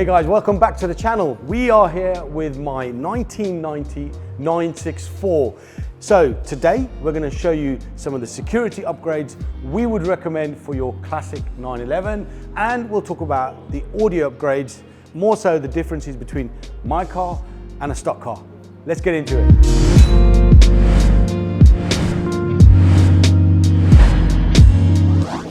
Hey guys, welcome back to the channel. We are here with my 1990 964. So today we're going to show you some of the security upgrades we would recommend for your classic 911, and we'll talk about the audio upgrades, more so the differences between my car and a stock car. Let's get into it.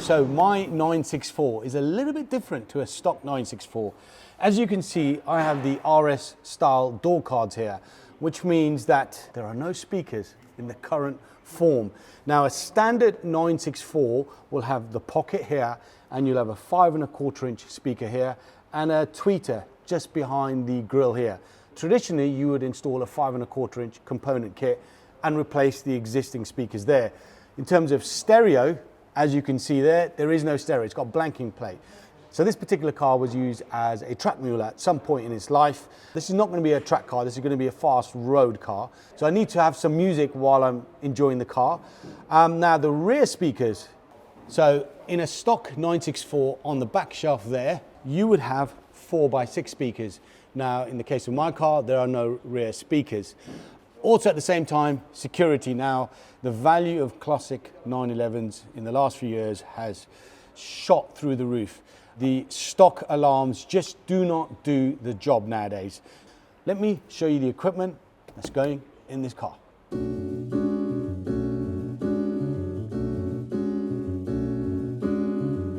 So my 964 is a little bit different to a stock 964. As you can see, I have the RS style door cards here, which means that there are no speakers in the current form. Now a standard 964 will have the pocket here, and you'll have a 5¼ inch speaker here and a tweeter just behind the grill here. Traditionally, you would install a 5¼ inch component kit and replace the existing speakers there. In terms of stereo, as you can see there is no stereo, it's got blanking plate. So this particular car was used as a track mule at some point in its life. This is not going to be a track car, this is going to be a fast road car. So I need to have some music while I'm enjoying the car. Now the rear speakers, so in a stock 964 on the back shelf there, you would have 4x6 speakers. Now in the case of my car, there are no rear speakers. Also at the same time, security. Now, the value of classic 911s in the last few years has shot through the roof. The stock alarms just do not do the job nowadays. Let me show you the equipment that's going in this car.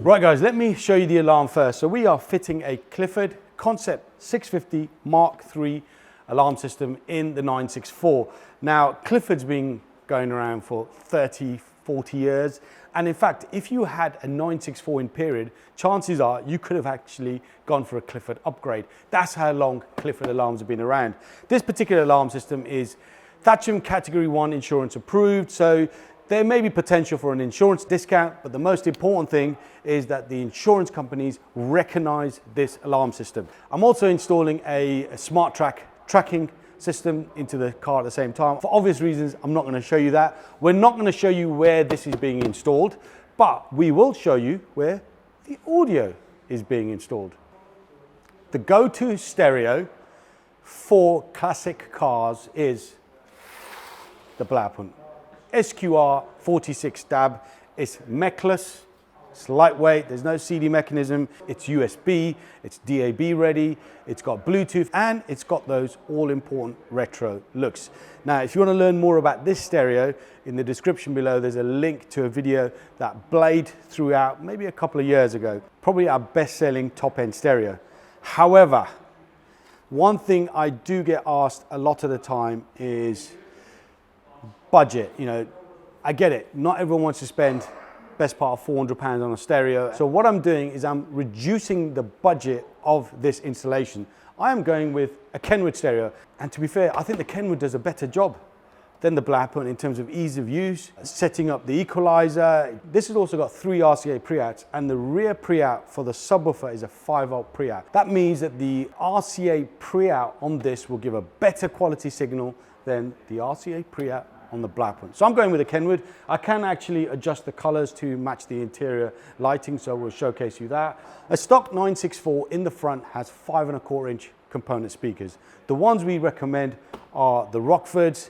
Right guys, let me show you the alarm first. So we are fitting a Clifford Concept 650 Mark III alarm system in the 964. Now, Clifford's been going around for 30, 40 years. And in fact, if you had a 964 in period, chances are you could have actually gone for a Clifford upgrade. That's how long Clifford alarms have been around. This particular alarm system is Thatcham Category 1 insurance approved. So there may be potential for an insurance discount, but the most important thing is that the insurance companies recognize this alarm system. I'm also installing a smart tracking system into the car at the same time. For obvious reasons, I'm not going to show you that. We're not going to show you where this is being installed, but we will show you where the audio is being installed. The go-to stereo for classic cars is the Blaupunkt SQR 46 DAB. It's mechless, it's lightweight, there's no CD mechanism, it's USB, it's DAB ready, it's got Bluetooth, and it's got those all-important retro looks. Now, if you want to learn more about this stereo, in the description below there's a link to a video that Blade threw out maybe a couple of years ago. Probably our best-selling top-end stereo. However, one thing I do get asked a lot of the time is budget. You know, I get it, not everyone wants to spend best part of £400 on a stereo. So what I'm doing is I'm reducing the budget of this installation. I am going with a Kenwood stereo. And to be fair, I think the Kenwood does a better job than the Blaupunkt in terms of ease of use, setting up the equalizer. This has also got 3 RCA pre-outs, and the rear pre-out for the subwoofer is a 5-volt pre-out. That means that the RCA pre-out on this will give a better quality signal than the RCA pre-out on the Blaupunkt. So I'm going with a Kenwood. I can actually adjust the colors to match the interior lighting, so we'll showcase you that. A stock 964 in the front has 5¼ inch component speakers. The ones we recommend are the Rockfords,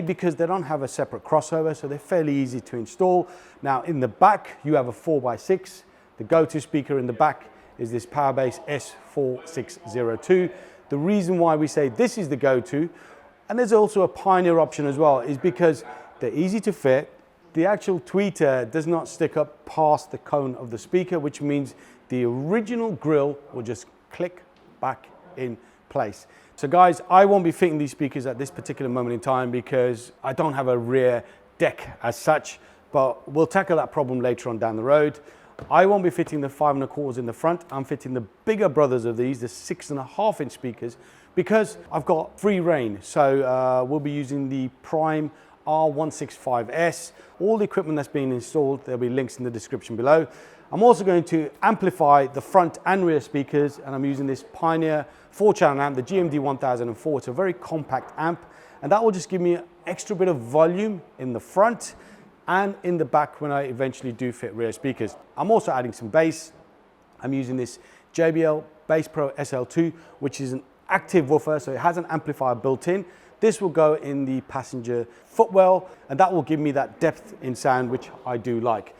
because they don't have a separate crossover, so they're fairly easy to install. Now in the back, you have a 4x6. The go-to speaker in the back is this Powerbase S4602. The reason why we say this is the go-to, and there's also a Pioneer option as well, is because they're easy to fit. The actual tweeter does not stick up past the cone of the speaker, which means the original grill will just click back in place. So guys, I won't be fitting these speakers at this particular moment in time because I don't have a rear deck as such, but we'll tackle that problem later on down the road. I won't be fitting the 5¼ in the front. I'm fitting the bigger brothers of these, the 6½ inch speakers, because I've got free reign. So we'll be using the Prime R165S. All the equipment that's being installed, there'll be links in the description below. I'm also going to amplify the front and rear speakers, and I'm using this Pioneer 4-channel amp, the GMD 1004. It's a very compact amp, and that will just give me an extra bit of volume in the front and in the back when I eventually do fit rear speakers. I'm also adding some bass. I'm using this JBL Bass Pro SL2, which is an active woofer, so it has an amplifier built in. This will go in the passenger footwell, and that will give me that depth in sound, which I do like.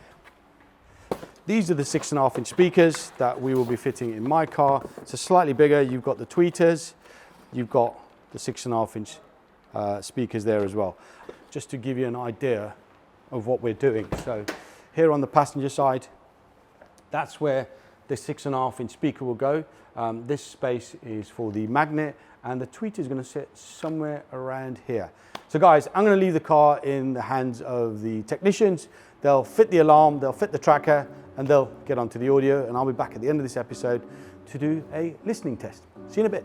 These are the 6.5-inch speakers that we will be fitting in my car. It's a slightly bigger. You've got the tweeters, you've got the 6.5-inch speakers there as well. Just to give you an idea of what we're doing. So here on the passenger side, that's where the 6.5-inch speaker will go. This space is for the magnet, and the tweeter is going to sit somewhere around here. So guys, I'm going to leave the car in the hands of the technicians. They'll fit the alarm, they'll fit the tracker, and they'll get onto the audio, and I'll be back at the end of this episode to do a listening test. See you in a bit.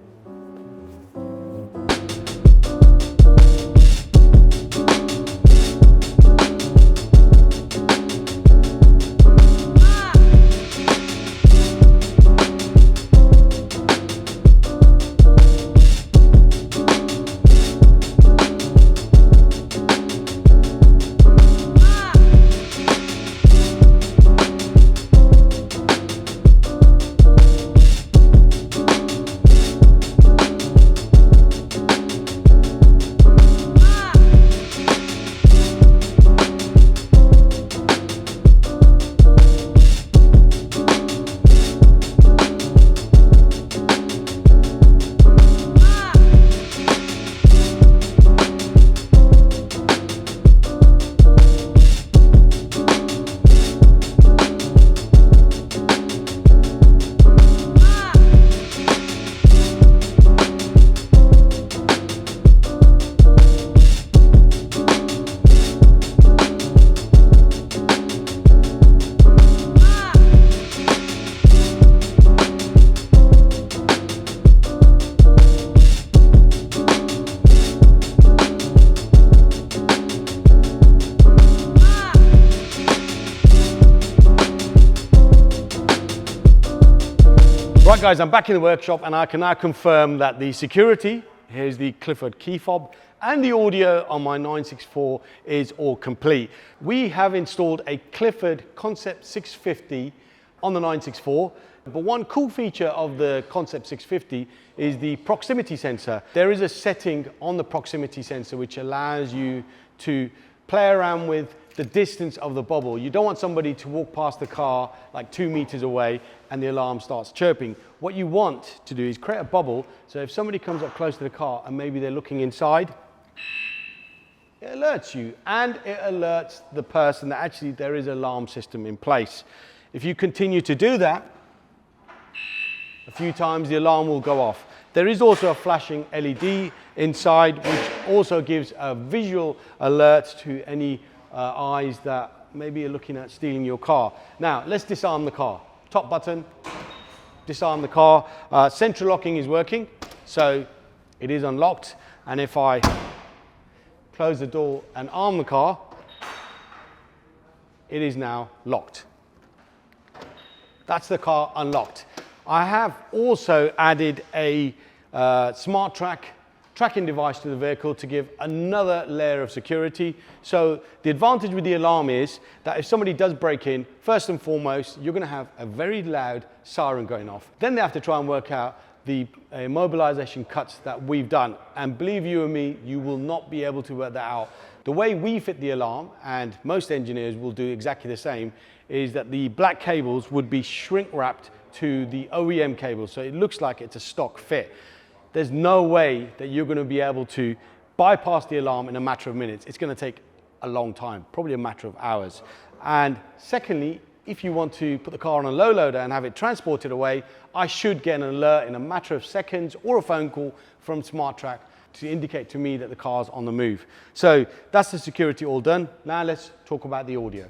Right guys, I'm back in the workshop and I can now confirm that the security, here's the Clifford key fob, and the audio on my 964 is all complete. We have installed a Clifford Concept 650 on the 964, but one cool feature of the Concept 650 is the proximity sensor. There is a setting on the proximity sensor which allows you to play around with the distance of the bubble. You don't want somebody to walk past the car like 2 meters away and the alarm starts chirping. What you want to do is create a bubble, so if somebody comes up close to the car and maybe they're looking inside, it alerts you, and it alerts the person that actually there is an alarm system in place. If you continue to do that a few times, the alarm will go off. There is also a flashing LED inside, which also gives a visual alert to any eyes that maybe are looking at stealing your car. Now, let's disarm the car. Top button, disarm the car. Central locking is working, so it is unlocked. And if I close the door and arm the car, it is now locked. That's the car unlocked. I have also added a smart tracking device to the vehicle to give another layer of security. So the advantage with the alarm is that if somebody does break in, first and foremost, you're going to have a very loud siren going off. Then they have to try and work out the immobilization cuts that we've done. And believe you and me, you will not be able to work that out. The way we fit the alarm, and most engineers will do exactly the same, is that the black cables would be shrink wrapped to the OEM cable. So it looks like it's a stock fit. There's no way that you're going to be able to bypass the alarm in a matter of minutes. It's going to take a long time, probably a matter of hours. And secondly, if you want to put the car on a low loader and have it transported away, I should get an alert in a matter of seconds or a phone call from SmartTrack to indicate to me that the car's on the move. So that's the security all done. Now let's talk about the audio.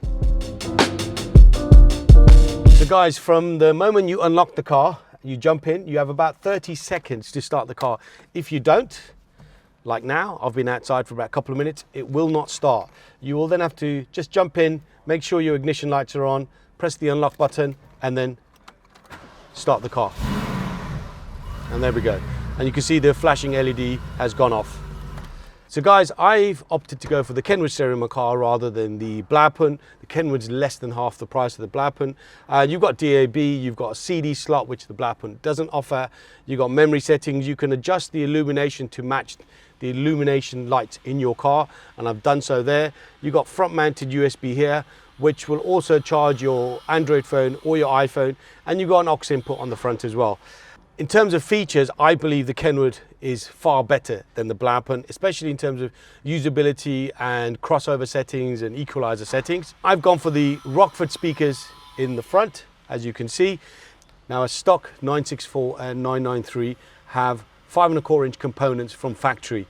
So guys, from the moment you unlock the car, you jump in, you have about 30 seconds to start the car. If you don't, like now, I've been outside for about a couple of minutes, it will not start. You will then have to just jump in, make sure your ignition lights are on, press the unlock button, and then start the car. And there we go. And you can see the flashing LED has gone off. So guys, I've opted to go for the Kenwood stereo in my car rather than the Blaupunkt. The Kenwood's less than half the price of the Blaupunkt. You've got DAB, you've got a CD slot, which the Blaupunkt doesn't offer. You've got memory settings. You can adjust the illumination to match the illumination lights in your car, and I've done so there. You've got front mounted USB here, which will also charge your Android phone or your iPhone, and you've got an aux input on the front as well. In terms of features, I believe the Kenwood is far better than the Blaupunkt, especially in terms of usability and crossover settings and equalizer settings. I've gone for the Rockford speakers in the front, as you can see. Now, a stock 964 and 993 have 5¼ inch components from factory.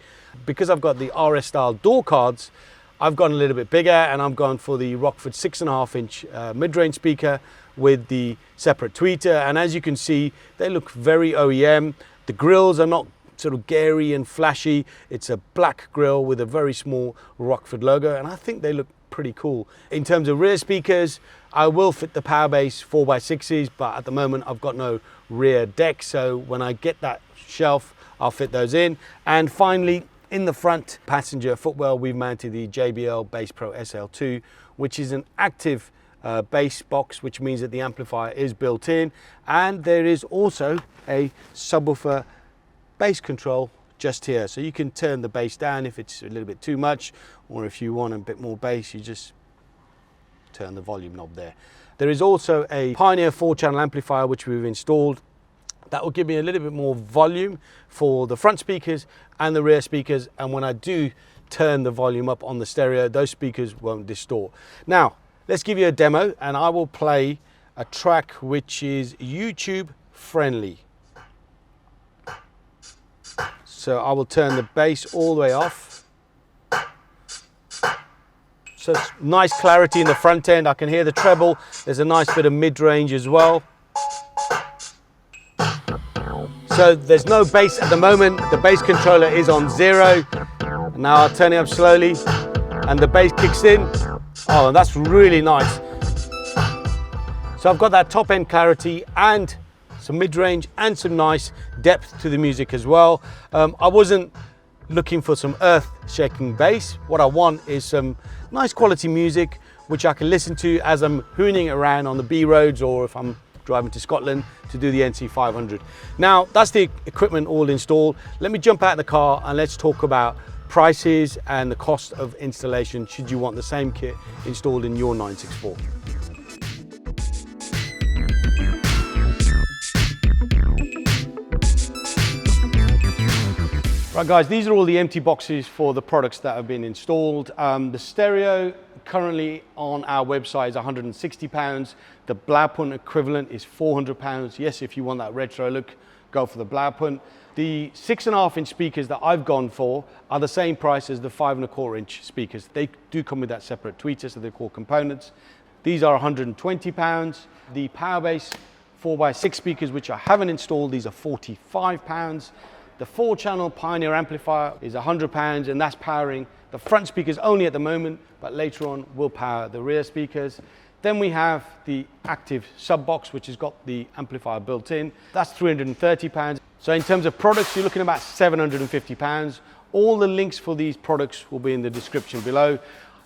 Because I've got the RS style door cards, I've gone a little bit bigger, and I've gone for the Rockford 6.5 inch mid-range speaker with the separate tweeter. And as you can see, they look very OEM. The grills are not sort of gary and flashy. It's a black grill with a very small Rockford logo, and I think they look pretty cool. In terms of rear speakers, I will fit the Powerbase 4x6s, but at the moment I've got no rear deck, so when I get that shelf, I'll fit those in. And finally, in the front passenger footwell, we've mounted the JBL Bass Pro SL2, which is an active bass box, which means that the amplifier is built in, and there is also a subwoofer bass control just here, so you can turn the bass down if it's a little bit too much, or if you want a bit more bass, you just turn the volume knob there. There is also a Pioneer 4-channel amplifier which we've installed. That will give me a little bit more volume for the front speakers and the rear speakers, and when I do turn the volume up on the stereo, those speakers won't distort. Now, let's give you a demo, and I will play a track which is YouTube friendly. So I will turn the bass all the way off. So it's nice clarity in the front end. I can hear the treble. There's a nice bit of mid-range as well. So there's no bass at the moment. The bass controller is on 0. Now I'll turn it up slowly and the bass kicks in. Oh, that's really nice. So I've got that top end clarity and some mid-range and some nice depth to the music as well. I wasn't looking for some earth-shaking bass. What I want is some nice quality music which I can listen to as I'm hooning around on the B roads, or if I'm driving to Scotland to do the NC 500. Now, that's the equipment all installed. Let me jump out of the car and let's talk about prices and the cost of installation should you want the same kit installed in your 964. Right guys, these are all the empty boxes for the products that have been installed. The stereo currently on our website is £160. The Blaupunkt equivalent is £400. Yes, if you want that retro look, go for the Blaupunkt. The 6.5 inch speakers that I've gone for are the same price as the 5¼ inch speakers. They do come with that separate tweeter, so they're called components. These are £120. The Powerbase 4x6 speakers, which I haven't installed, these are £45. The 4-channel Pioneer amplifier is £100, and that's powering the front speakers only at the moment, but later on will power the rear speakers. Then we have the active sub box, which has got the amplifier built in. That's £330. So in terms of products, you're looking at about £750. All the links for these products will be in the description below.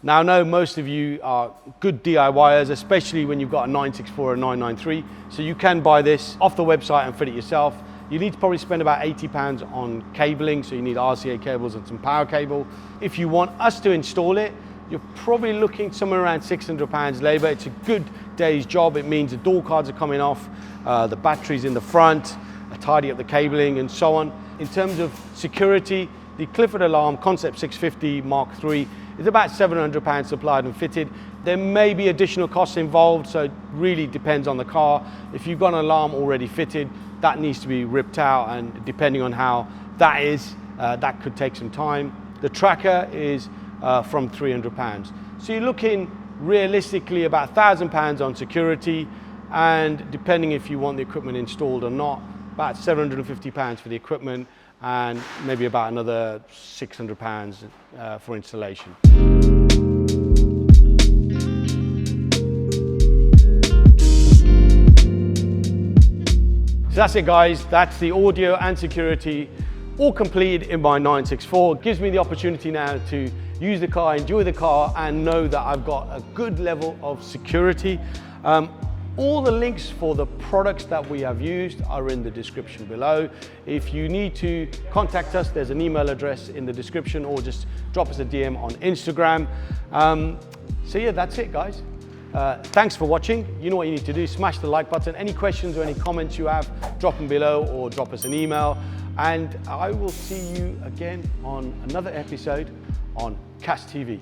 Now, I know most of you are good DIYers, especially when you've got a 964 or a 993. So you can buy this off the website and fit it yourself. You need to probably spend about £80 on cabling, so you need RCA cables and some power cable. If you want us to install it, you're probably looking somewhere around £600 labour. It's a good day's job. It means the door cards are coming off, the batteries in the front, tidy up the cabling and so on. In terms of security, the Clifford Alarm Concept 650 Mark III is about £700 supplied and fitted. There may be additional costs involved, so it really depends on the car. If you've got an alarm already fitted, that needs to be ripped out, and depending on how that is, that could take some time. The tracker is from £300. So you're looking realistically about £1,000 on security, and depending if you want the equipment installed or not, about £750 for the equipment, and maybe about another £600 for installation. So that's it guys, that's the audio and security all completed in my 964. It gives me the opportunity now to use the car, enjoy the car, and know that I've got a good level of security. All the links for the products that we have used are in the description below. If you need to contact us, there's an email address in the description, or just drop us a DM on Instagram. So yeah, that's it, guys. Thanks for watching. You know what you need to do. Smash the like button. Any questions or any comments you have, drop them below or drop us an email. And I will see you again on another episode on CAS TV.